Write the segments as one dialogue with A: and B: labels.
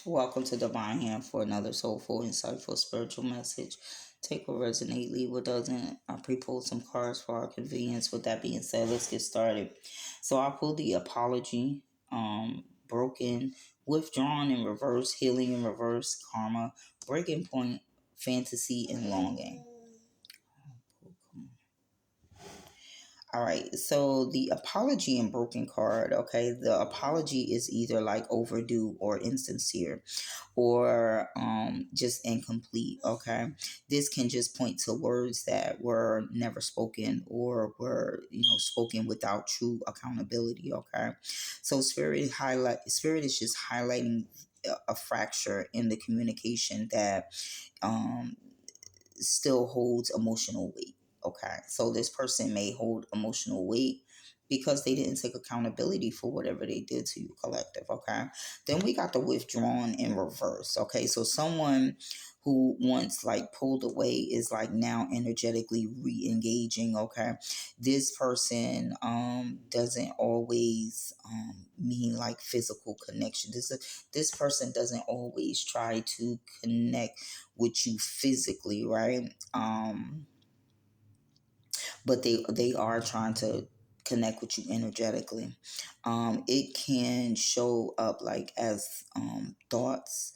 A: Welcome to Divine Hand for another soulful, insightful, spiritual message. Take what resonate, leave what doesn't. I pre-pulled some cards for our convenience. With that being said, let's get started. So I pulled the apology, broken, withdrawn in reverse, healing in reverse, karma, breaking point, fantasy, and longing. All right, so the apology and broken card, okay, the apology is either like overdue or insincere or just incomplete, okay. This can just point to words that were never spoken or were, spoken without true accountability, okay. So spirit is just highlighting a fracture in the communication that um, still holds emotional weight. Okay. So this person may hold emotional weight because they didn't take accountability for whatever they did to you, collective. Okay. Then we got the withdrawn in reverse. Okay. So someone who once like pulled away is like now energetically re-engaging. Okay. This person doesn't always mean like physical connection. This person doesn't always try to connect with you physically, right? But they are trying to connect with you energetically. It can show up like as thoughts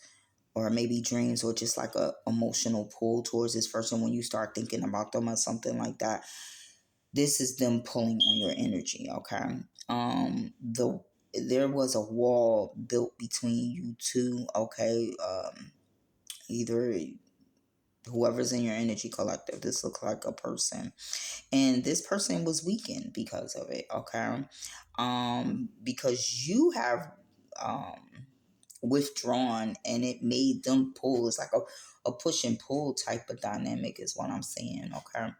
A: or maybe dreams or just like a emotional pull towards this person when you start thinking about them or something like that. This is them pulling on your energy, okay? There was a wall built between you two, okay? Either whoever's in your energy collective, this looks like a person, and this person was weakened because of it, okay. Because you have um withdrawn and it made them pull. It's like a push and pull type of dynamic is what I'm saying, okay.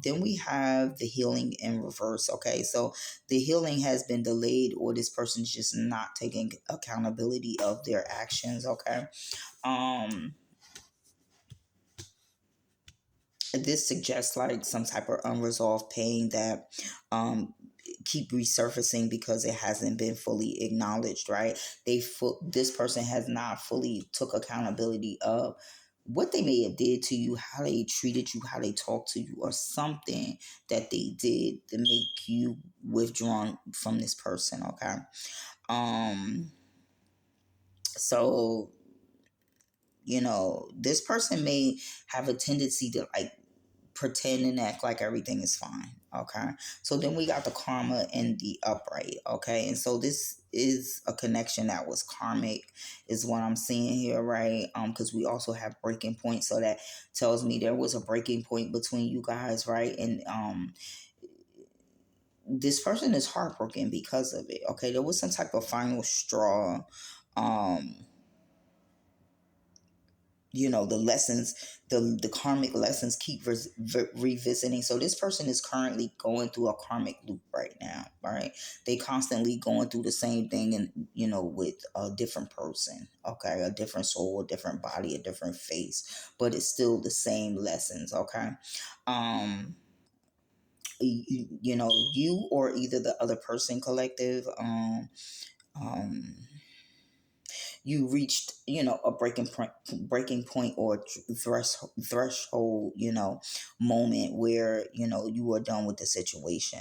A: Then we have the healing in reverse, okay. So the healing has been delayed or this person's just not taking accountability of their actions, okay. um this suggests like some type of unresolved pain that um keep resurfacing because it hasn't been fully acknowledged, right. This person has not fully took accountability of what they may have did to you, how they treated you, how they talked to you, or something that they did to make you withdrawn from this person, okay. um so this person may have a tendency to like pretend and act like everything is fine. Okay. So then we got the karma and the upright. Okay. And so this is a connection that was karmic, is what I'm seeing here, right? Because we also have breaking point. So that tells me there was a breaking point between you guys, right? And this person is heartbroken because of it. Okay. There was some type of final straw. Um, the lessons, the karmic lessons keep revisiting. So this person is currently going through a karmic loop right now, right? They constantly going through the same thing, and with a different person, okay, a different soul, a different body, a different face, but it's still the same lessons, okay. um you or either the other person, collective, um you reached a breaking point or threshold, moment where you were done with the situation.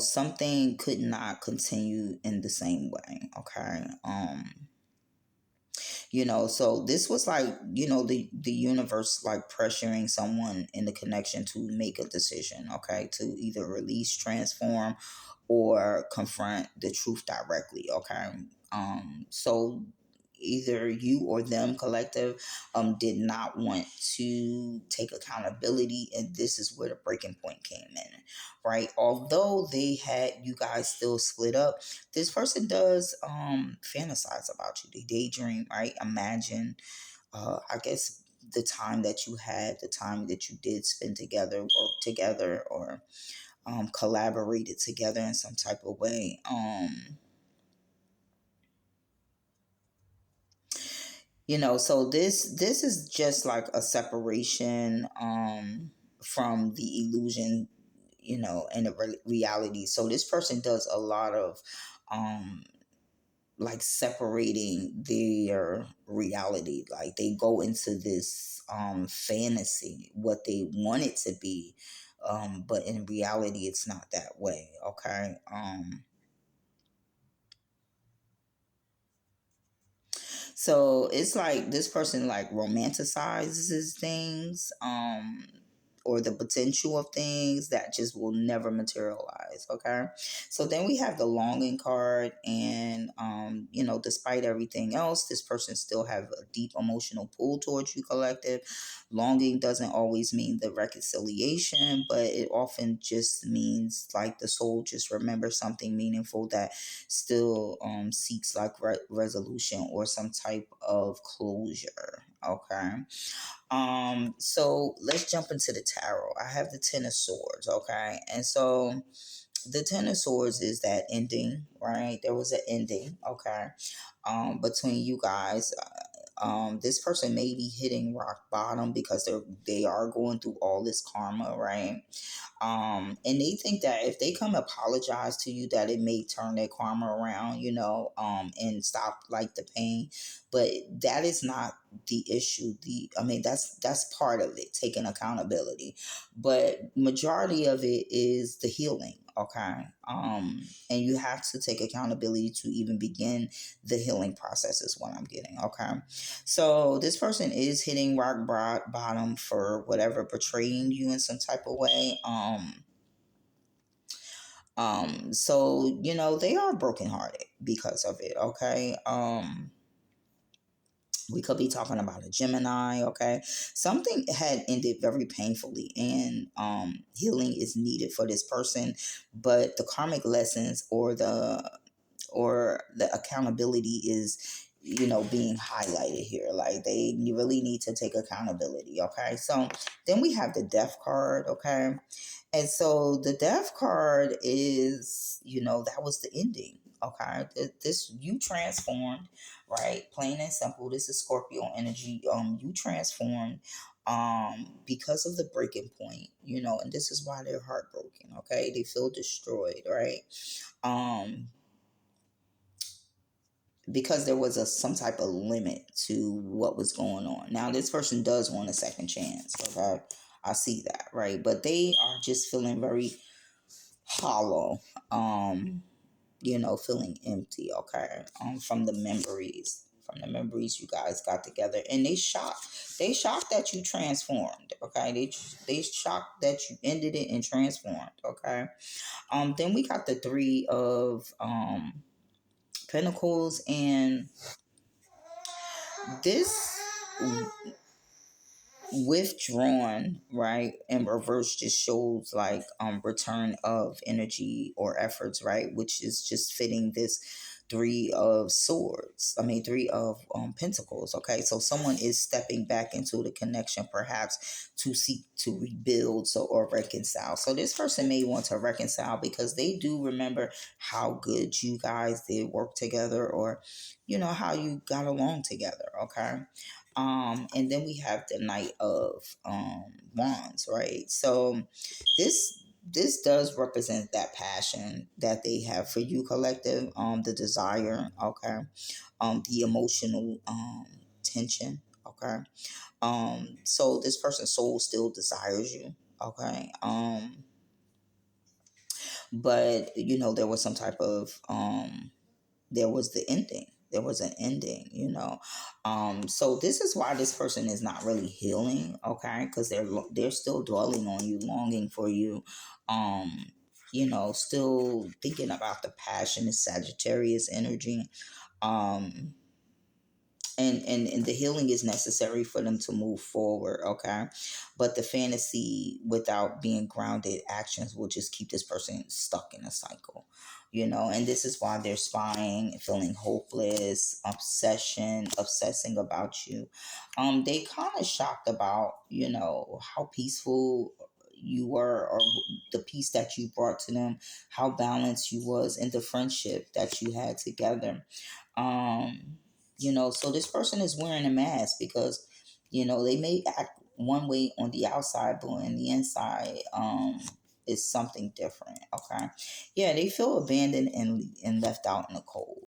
A: Something could not continue in the same way, okay. So this was like, the universe like pressuring someone in the connection to make a decision, okay, to either release, transform, or confront the truth directly, okay. So either you or them, collective, did not want to take accountability, and this is where the breaking point came in, right. Although they had you guys still split up, this person does fantasize about you. They daydream, right, imagine, I guess, the time that you had, the time that you did spend together, work together, or collaborated together in some type of way. So this is just like a separation from the illusion, and the reality. So this person does a lot of like separating their reality. Like they go into this fantasy, what they want it to be, but in reality it's not that way. Okay. So it's like this person like romanticizes things, or the potential of things that just will never materialize. Okay. So then we have the longing card, and despite everything else, this person still have a deep emotional pull towards you, collective. Longing doesn't always mean the reconciliation, but it often just means like the soul just remembers something meaningful that still seeks like resolution or some type of closure. Okay. So let's jump into the tarot. I have the Ten of Swords. Okay. And so the Ten of Swords is that ending, right? There was an ending. Okay. Between you guys. This person may be hitting rock bottom because they are going through all this karma, right? And they think that if they come apologize to you, that it may turn their karma around, and stop like the pain. But that is not the issue. That's part of it, taking accountability. But majority of it is the healing. Okay. And you have to take accountability to even begin the healing process, is what I'm getting. Okay. So this person is hitting rock bottom for whatever betraying you in some type of way. So they are brokenhearted because of it. Okay. We could be talking about a Gemini. Okay. Something had ended very painfully, and healing is needed for this person, but the karmic lessons or the accountability is being highlighted here. Like they really need to take accountability. Okay. So then we have the death card. Okay. And so the death card is, that was the ending. Okay. This, you transformed, right? Plain and simple. This is Scorpio energy. You transformed because of the breaking point, and this is why they're heartbroken. Okay. They feel destroyed, right? Um because there was some type of limit to what was going on. Now this person does want a second chance. Okay, I see that, right? But they are just feeling very hollow. Feeling empty. Okay, from the memories you guys got together, and they shocked that you transformed. Okay, they shocked that you ended it and transformed. Okay. Then we got the three of pentacles, and this withdrawn, right, in reverse just shows like return of energy or efforts, right, which is just fitting this three of pentacles. Okay, so someone is stepping back into the connection, perhaps to seek to rebuild, or reconcile. So this person may want to reconcile because they do remember how good you guys did work together, or how you got along together. Okay. And then we have the Knight of Wands, right? So this does represent that passion that they have for you, collective, the desire. Okay. The emotional tension. Okay. So this person's soul still desires you. Okay. But there was some type of there was the ending. There was an ending. So this is why this person is not really healing. Okay. Because they're still dwelling on you, longing for you. Still thinking about the passion, the Sagittarius energy. um and the healing is necessary for them to move forward. Okay. But the fantasy without being grounded actions will just keep this person stuck in a cycle. And this is why they're spying, feeling hopeless, obsessing about you. They kind of shocked about how peaceful you were, or the peace that you brought to them, how balanced you was in the friendship that you had together. So this person is wearing a mask because they may act one way on the outside, but on the inside, is something different. Okay. Yeah, they feel abandoned and left out in the cold.